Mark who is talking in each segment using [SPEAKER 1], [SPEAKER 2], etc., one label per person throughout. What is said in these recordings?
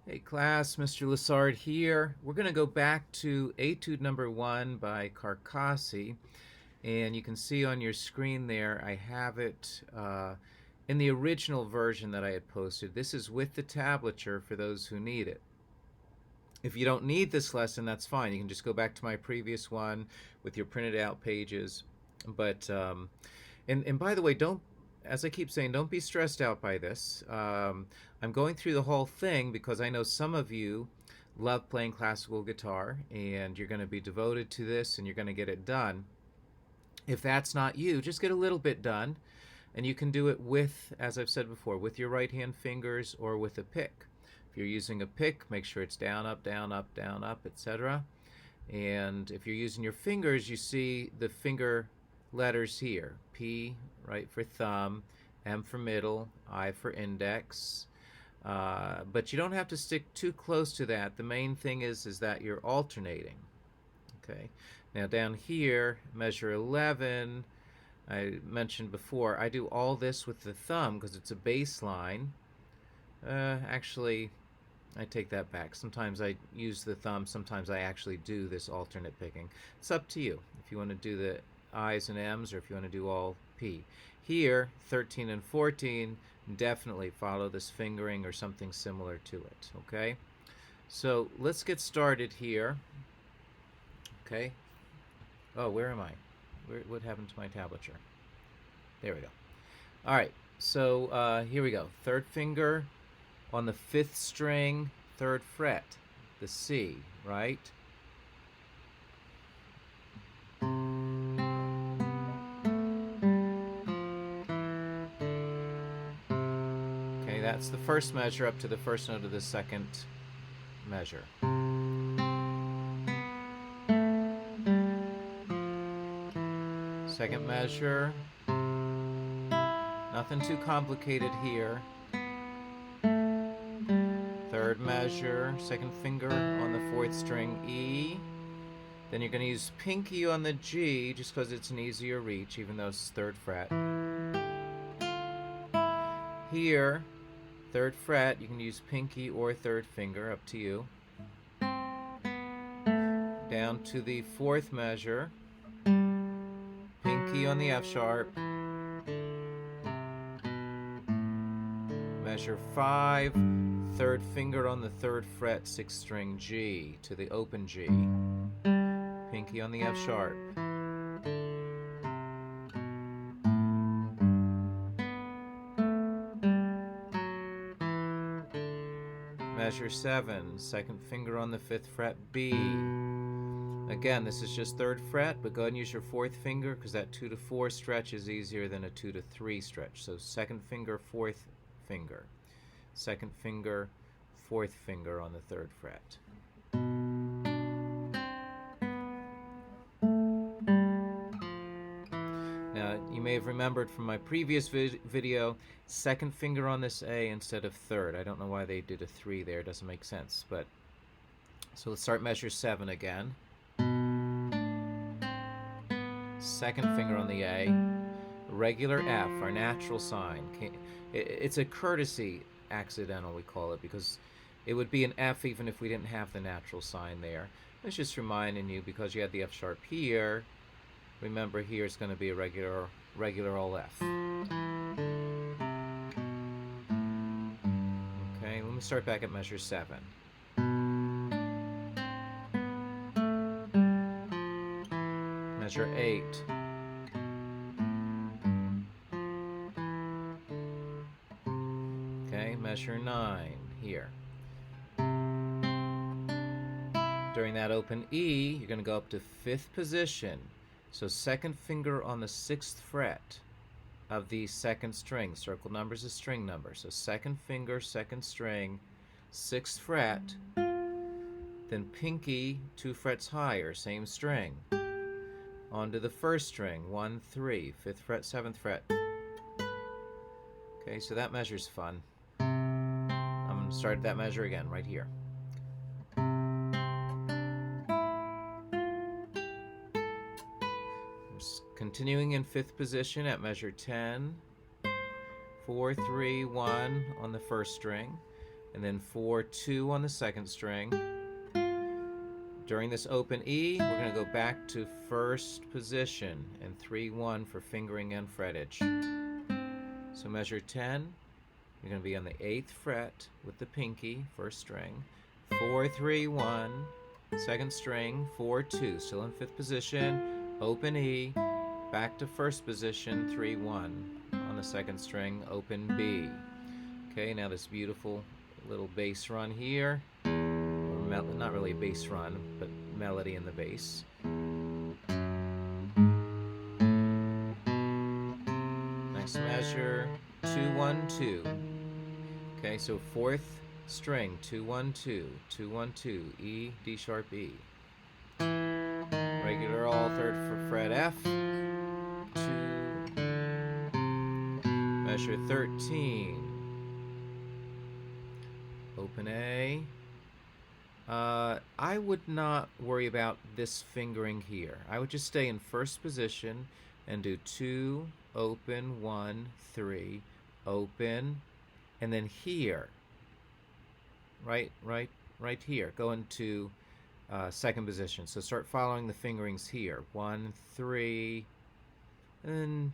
[SPEAKER 1] Hey class, Mr. Lessard here. We're going to go back to Etude number 1 by Carcassi, and you can see on your screen there I have it in the original version that I had posted. This is with the tablature for those who need it. If you don't need this lesson, that's fine. You can just go back to my previous one with your printed out pages. But and by the way, don't, as I keep saying, don't be stressed out by this. I'm going through the whole thing because I know some of you love playing classical guitar and you're going to be devoted to this and you're going to get it done. If that's not you, just get a little bit done, and you can do it with, as I've said before, with your right hand fingers or with a pick. If you're using a pick, make sure it's down, up, etc. And if you're using your fingers, you see the finger letters here. P, right, for thumb, M for middle, I for index. But you don't have to stick too close to that. The main thing is that you're alternating. Okay. Now down here, measure 11. I mentioned before, I do all this with the thumb because it's a bass line. Actually, I take that back. Sometimes I use the thumb, sometimes I actually do this alternate picking. It's up to you if you want to do the I's and M's or if you want to do all P. Here, 13 and 14, definitely follow this fingering or something similar to it, okay? So let's get started here. Okay. Oh, where am I? What happened to my tablature? There we go. All right, so here we go. Third finger on the 5th string, 3rd fret, the C, right? Okay, that's the first measure up to the first note of the second measure. Second measure, nothing too complicated here. Third measure, second finger on the 4th string, E. Then you're going to use pinky on the G just because it's an easier reach, even though it's 3rd fret. Here, 3rd fret, you can use pinky or 3rd finger, up to you. Down to the 4th measure, pinky on the F sharp. Measure 5, 3rd finger on the 3rd fret, 6th string G to the open G. Pinky on the F sharp. Measure 7, 2nd finger on the 5th fret, B. Again, this is just 3rd fret, but go ahead and use your 4th finger because that 2 to 4 stretch is easier than a 2 to 3 stretch. So 2nd finger, 4th finger. 2nd finger, 4th finger on the 3rd fret. Now, you may have remembered from my previous video, 2nd finger on this A instead of 3rd. I don't know why they did a 3 there. It doesn't make sense. But so let's start measure 7 again. 2nd finger on the A. Regular F, our natural sign. It's a courtesy accidental, we call it, because it would be an F even if we didn't have the natural sign there. It's just reminding you, because you had the F sharp here, remember here it's going to be a regular old F. Okay, let me start back at measure 7. Measure 8. Okay, measure 9 here. During that open E, you're going to go up to 5th position. So 2nd finger on the 6th fret of the 2nd string. Circle number is a string number. So 2nd finger, 2nd string, 6th fret. Then pinky, 2 frets higher, same string. Onto the 1st string, 1, 3, 5th fret, 7th fret. Okay, so that measure's fun. I'm going to start that measure again, right here. Continuing in 5th position at measure 10, 4, 3, 1 on the 1st string. and then 4-2 on the second string. During this open E, we're going to go back to first position and 3-1 for fingering and fretage. So measure 10. You're going to be on the 8th fret with the pinky, first string. 4-3-1, second string, 4-2, still in 5th position. Open E, back to first position, 3-1 on the second string, open B. Okay, now this beautiful little bass run here. Not really a bass run, but melody in the bass. Nice measure, 2-1-2. Okay, so 4th string, 2-1-2, 2-1-2, E, D sharp, E. Regular all 3rd fret F, 2, measure 13. Open A. I would not worry about this fingering here. I would just stay in first position and do 2, open, 1, 3, open, and then here, right here, go into second position. So start following the fingerings here. 1, 3, and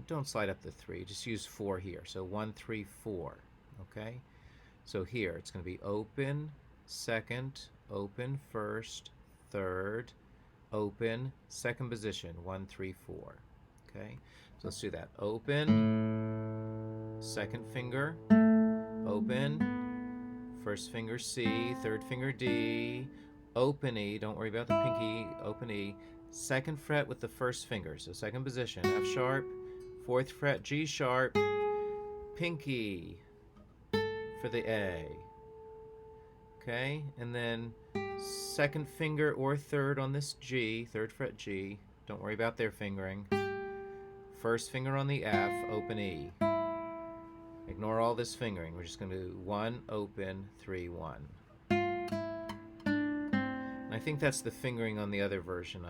[SPEAKER 1] don't slide up the 3. Just use 4 here. So 1, 3, 4. Okay. So here it's going to be open, second, open, first, third, open, second position, 1, 3, 4. Okay, so let's do that. Open, second finger, open, first finger C, third finger D, open E, don't worry about the pinky, open E, second fret with the first finger, so second position, F sharp, 4th fret, G sharp, pinky, for the A. Okay, and then second finger or third on this G, 3rd fret G. Don't worry about their fingering. First finger on the F, open E. Ignore all this fingering. We're just going to do 1, open, 3, 1. And I think that's the fingering on the other version.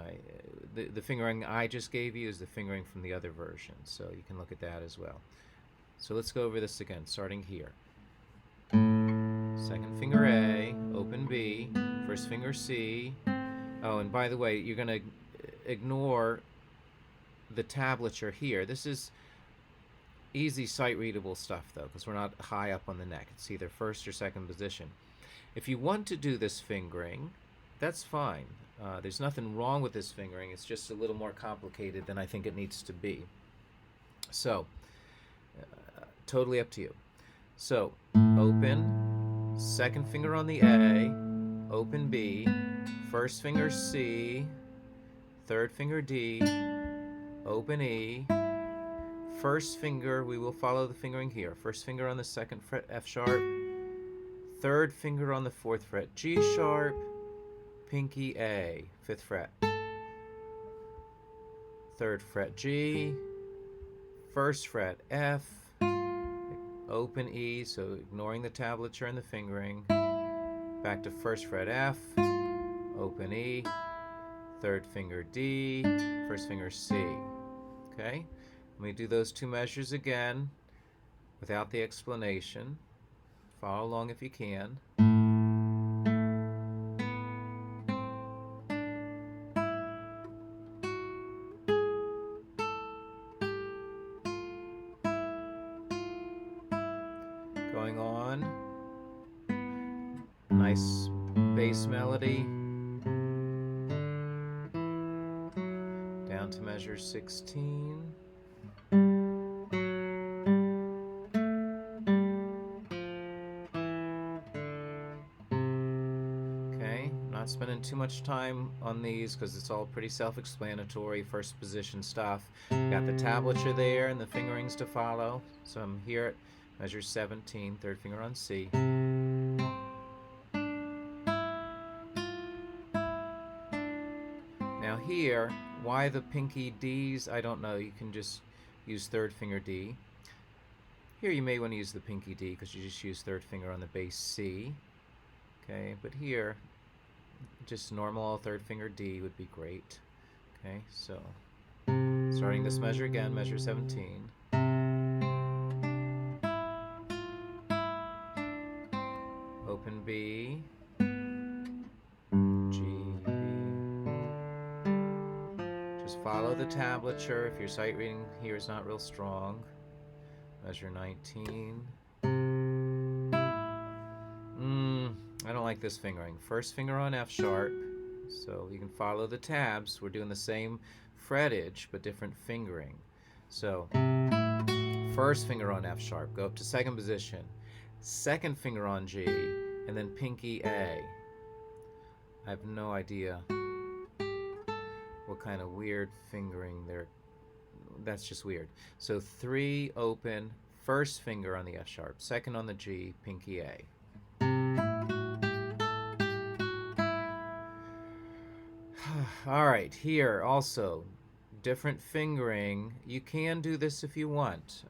[SPEAKER 1] The fingering I just gave you is the fingering from the other version, so you can look at that as well. So let's go over this again, starting here. Second finger A, open B, first finger C. Oh, and by the way, you're going to ignore the tablature here. This is easy sight-readable stuff, though, because we're not high up on the neck. It's either first or second position. If you want to do this fingering, that's fine. There's nothing wrong with this fingering. It's just a little more complicated than I think it needs to be. So, totally up to you. So, open, second finger on the A, open B, first finger C, third finger D, open E, first finger, we will follow the fingering here, first finger on the 2nd fret F sharp, third finger on the 4th fret G sharp, pinky A, 5th fret, 3rd fret G, 1st fret F, open E, so ignoring the tablature and the fingering, back to 1st fret F, open E, 3rd finger D, 1st finger C. Okay, let me do those 2 measures again without the explanation. Follow along if you can. Going on, nice bass melody, down to measure 16. Okay, not spending too much time on these because it's all pretty self-explanatory, first position stuff. Got the tablature there and the fingerings to follow, so I'm here at measure 17, third finger on C. Now here, why the pinky Ds, I don't know. You can just use third finger D. Here you may want to use the pinky D because you just use third finger on the bass C. Okay, but here, just normal third finger D would be great. Okay, so starting this measure again, measure 17. B, G, B. Just follow the tablature if your sight reading here is not real strong. Measure 19. I don't like this fingering. First finger on F sharp, so you can follow the tabs. We're doing the same frettage but different fingering. So first finger on F sharp, go up to second position. Second finger on G, and then pinky A. I have no idea what kind of weird fingering there. That's just weird. So 3 open, first finger on the F sharp, second on the G, pinky A. All right, here also different fingering. You can do this if you want.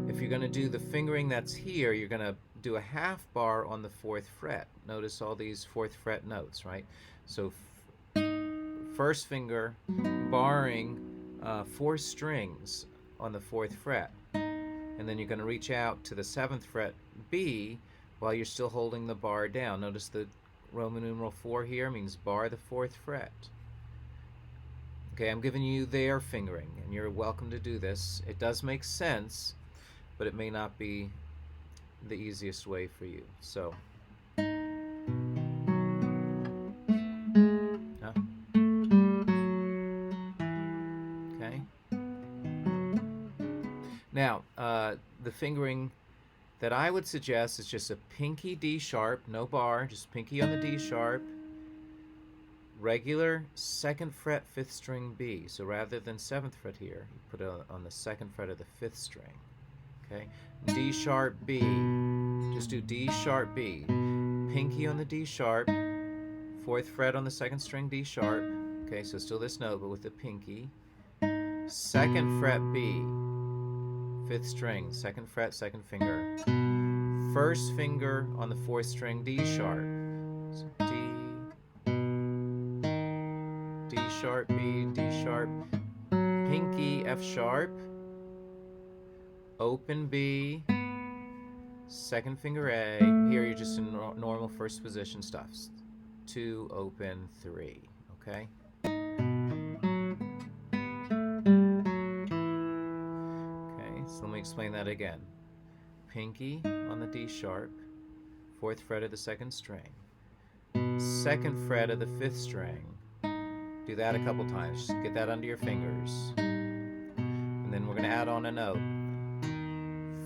[SPEAKER 1] If you're going to do the fingering that's here, you're going to do a half bar on the 4th fret. Notice all these 4th fret notes, right? So first finger barring 4 strings on the 4th fret, and then you're going to reach out to the 7th fret B while you're still holding the bar down. Notice the Roman numeral 4 here means bar the 4th fret. Okay, I'm giving you their fingering, and you're welcome to do this. It does make sense, but it may not be the easiest way for you. So, okay. Now, the fingering that I would suggest is just a pinky D sharp, no bar, just pinky on the D sharp, regular 2nd fret 5th string B. So rather than 7th fret here, you put it on the 2nd fret of the 5th string. Okay, D sharp B, just do D sharp B, pinky on the D sharp, 4th fret on the 2nd string D sharp. Okay, so still this note but with the pinky, 2nd fret B, 5th string, 2nd fret, 2nd finger, first finger on the 4th string D sharp, so D sharp B, D sharp, pinky F sharp, open B, 2nd finger A. Here you're just in normal first position stuff. 2, open, 3. Okay? Okay, so let me explain that again. Pinky on the D sharp, 4th fret of the 2nd string, 2nd fret of the 5th string. Do that a couple times. Just get that under your fingers. And then we're going to add on a note.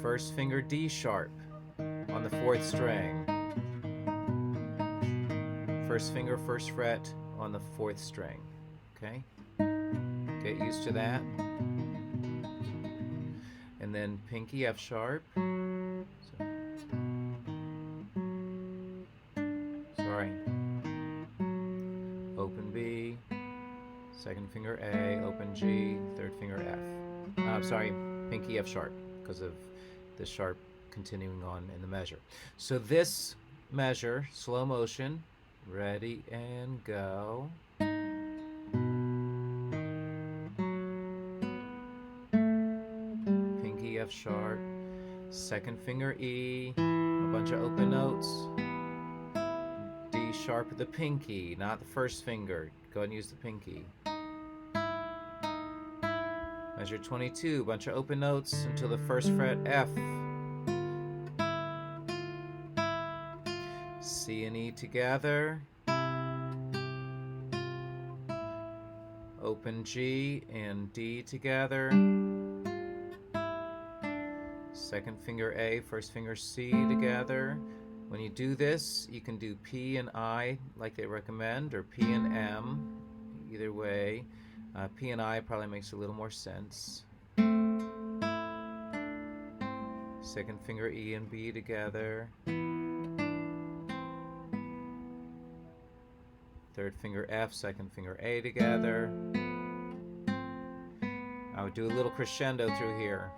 [SPEAKER 1] First finger D sharp on the 4th string. First finger, 1st fret on the 4th string. Okay? Get used to that. And then pinky F sharp. Sorry. Open B. 2nd finger A. Open G. 3rd finger F. I'm sorry, pinky F sharp, because of the sharp continuing on in the measure. So this measure, slow motion, ready and go. Pinky F sharp, 2nd finger E, a bunch of open notes. D sharp with the pinky, not the first finger. Go ahead and use the pinky. Measure 22, bunch of open notes until the 1st fret F. C and E together. Open G and D together. 2nd finger A, 1st finger C together. When you do this, you can do P and I like they recommend, or P and M, either way. P and I probably makes a little more sense. 2nd finger E and B together. 3rd finger F, 2nd finger A together. I would do a little crescendo through here.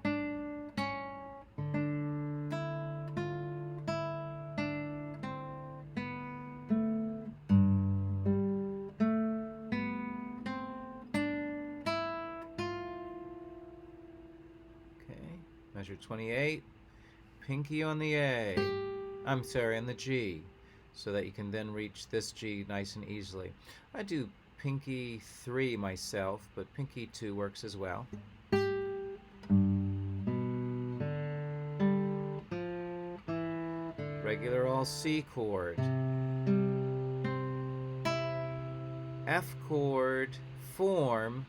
[SPEAKER 1] Measure 28, pinky on the A. I'm sorry, on the G, so that you can then reach this G nice and easily. I do pinky 3 myself, but pinky 2 works as well. Regular all C chord. F chord form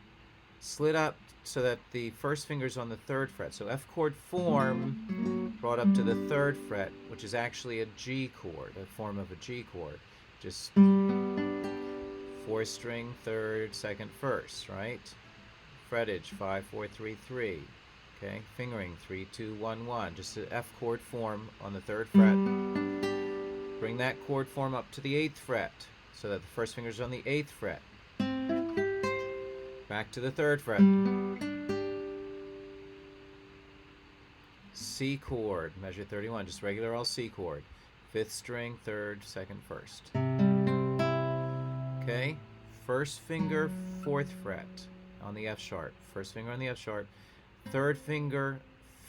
[SPEAKER 1] slid up so that the first finger's on the 3rd fret. So F chord form brought up to the 3rd fret, which is actually a G chord, a form of a G chord. Just 4th string, 3rd, 2nd, 1st, right? Frettage 5, 4, 3, 3. Okay, fingering 3, 2, 1, 1. Just an F chord form on the 3rd fret. Bring that chord form up to the 8th fret so that the first finger's on the 8th fret. Back to the 3rd fret. C chord, measure 31, just regular all C chord. 5th string, 3rd, 2nd, 1st. Okay, 1st finger, 4th fret on the F sharp. 1st finger on the F sharp. 3rd finger,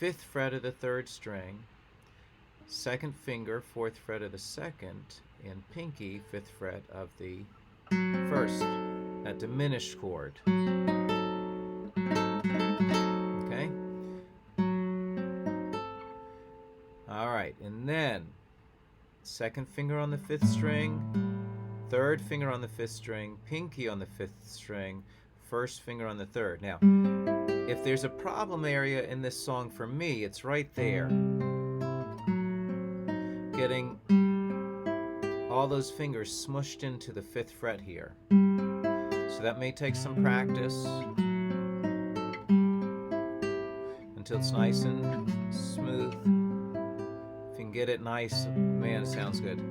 [SPEAKER 1] 5th fret of the 3rd string. 2nd finger, 4th fret of the 2nd. And pinky, 5th fret of the 1st. That diminished chord. Okay? Alright, and then 2nd finger on the 5th string, 3rd finger on the 5th string, pinky on the 5th string, 1st finger on the 3rd. Now, if there's a problem area in this song for me, it's right there. Getting all those fingers smushed into the 5th fret here. So that may take some practice until it's nice and smooth. If you can get it nice, man, it sounds good.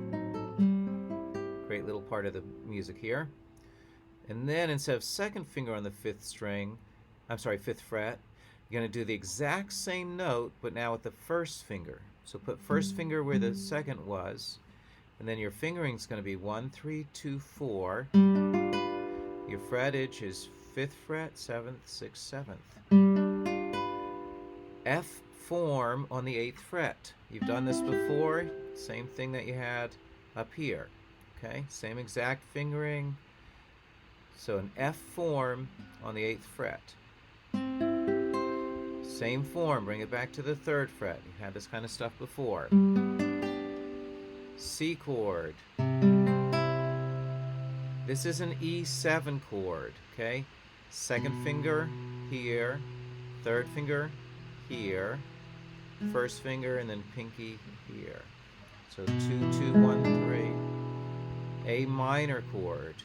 [SPEAKER 1] Great little part of the music here. And then instead of 2nd finger on the 5th string, 5th fret, you're going to do the exact same note, but now with the 1st finger. So put 1st finger where the 2nd was, and then your fingering is going to be 1, 3, 2, 4. Your frettage is 5th fret, 7th, 6th, 7th. F form on the 8th fret. You've done this before, same thing that you had up here. Okay, same exact fingering. So an F form on the 8th fret. Same form, bring it back to the 3rd fret. You had this kind of stuff before. C chord. This is an E7 chord, okay? 2nd finger here, 3rd finger here, 1st finger, and then pinky here. So 2, 2, 1, 3. A minor chord.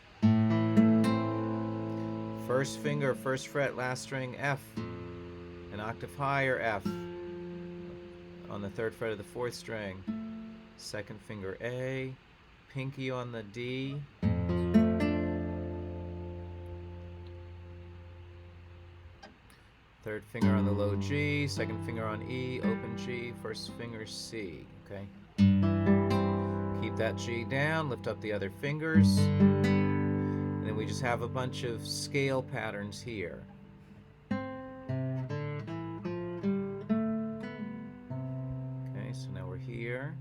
[SPEAKER 1] 1st finger, 1st fret, last string, F. An octave higher, F. On the 3rd fret of the 4th string. 2nd finger, A. Pinky on the D. 3rd finger on the low G. 2nd finger on E. Open G. 1st finger, C. Okay? Keep that G down. Lift up the other fingers. And then we just have a bunch of scale patterns here. Okay, so now we're here.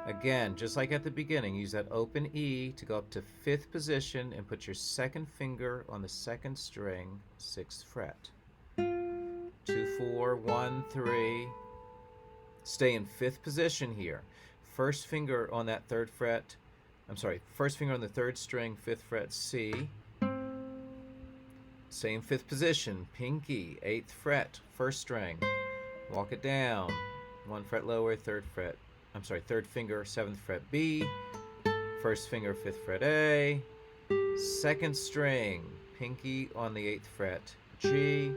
[SPEAKER 1] Again, just like at the beginning, use that open E to go up to 5th position and put your 2nd finger on the 2nd string, 6th fret. 2, 4, 1, 3. Stay in 5th position here. 1st finger on that 3rd fret. 1st finger on the 3rd string, 5th fret, C. Same 5th position, pinky, 8th fret, 1st string. Walk it down. 1 fret lower, 3rd fret. 3rd finger, 7th fret, B. 1st finger, 5th fret, A. 2nd string, pinky on the 8th fret, G.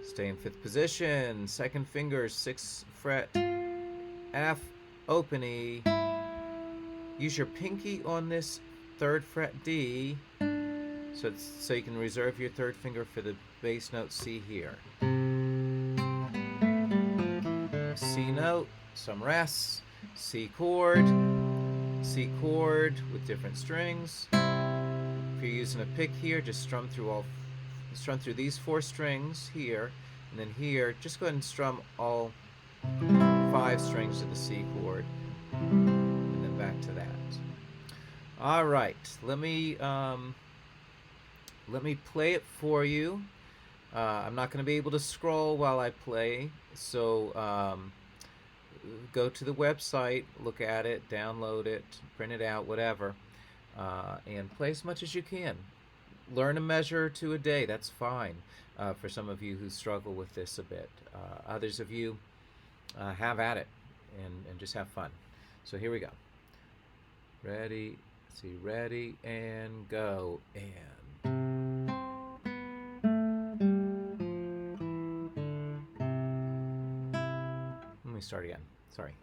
[SPEAKER 1] Stay in 5th position. 2nd finger, 6th fret, F. Open E. Use your pinky on this 3rd fret, D. So you can reserve your 3rd finger for the bass note C here. C note, some rests. C chord with different strings. If you're using a pick here, just strum through these 4 strings here, and then here, just go ahead and strum all 5 strings to the C chord, and then back to that. All right, let me play it for you. I'm not going to be able to scroll while I play, so go to the website, look at it, download it, print it out, whatever, and play as much as you can. Learn a measure or two a day. That's fine for some of you who struggle with this a bit. Others of you have at it and just have fun. So here we go. Ready, see, ready, and go. And let me start again. Sorry.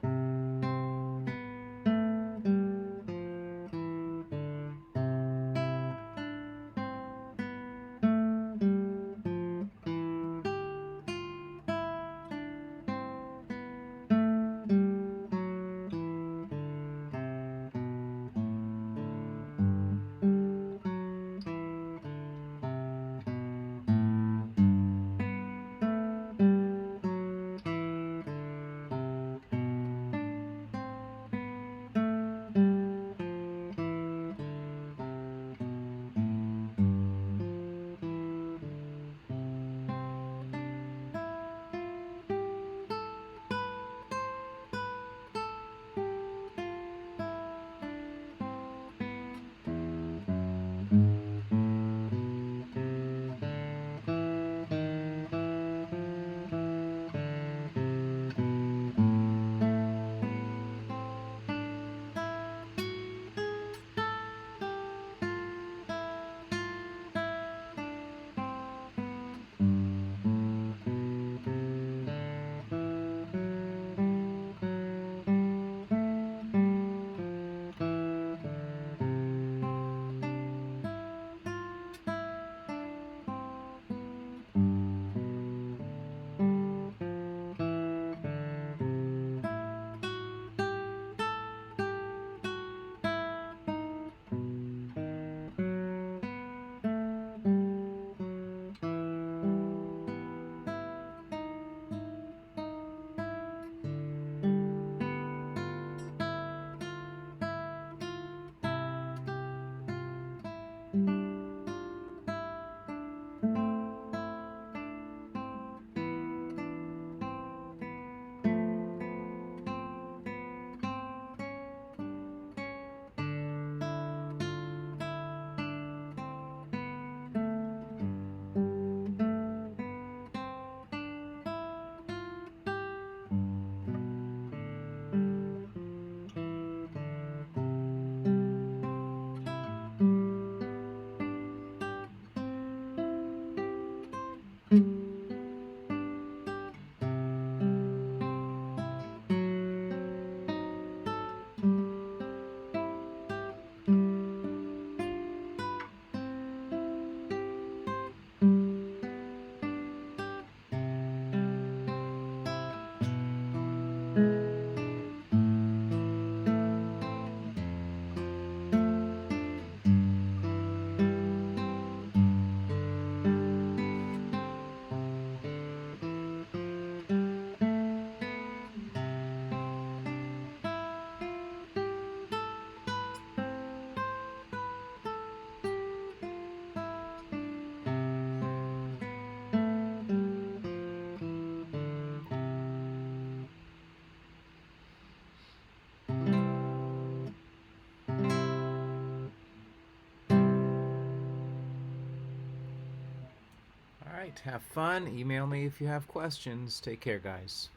[SPEAKER 1] All right, have fun. Email me if you have questions. Take care, guys.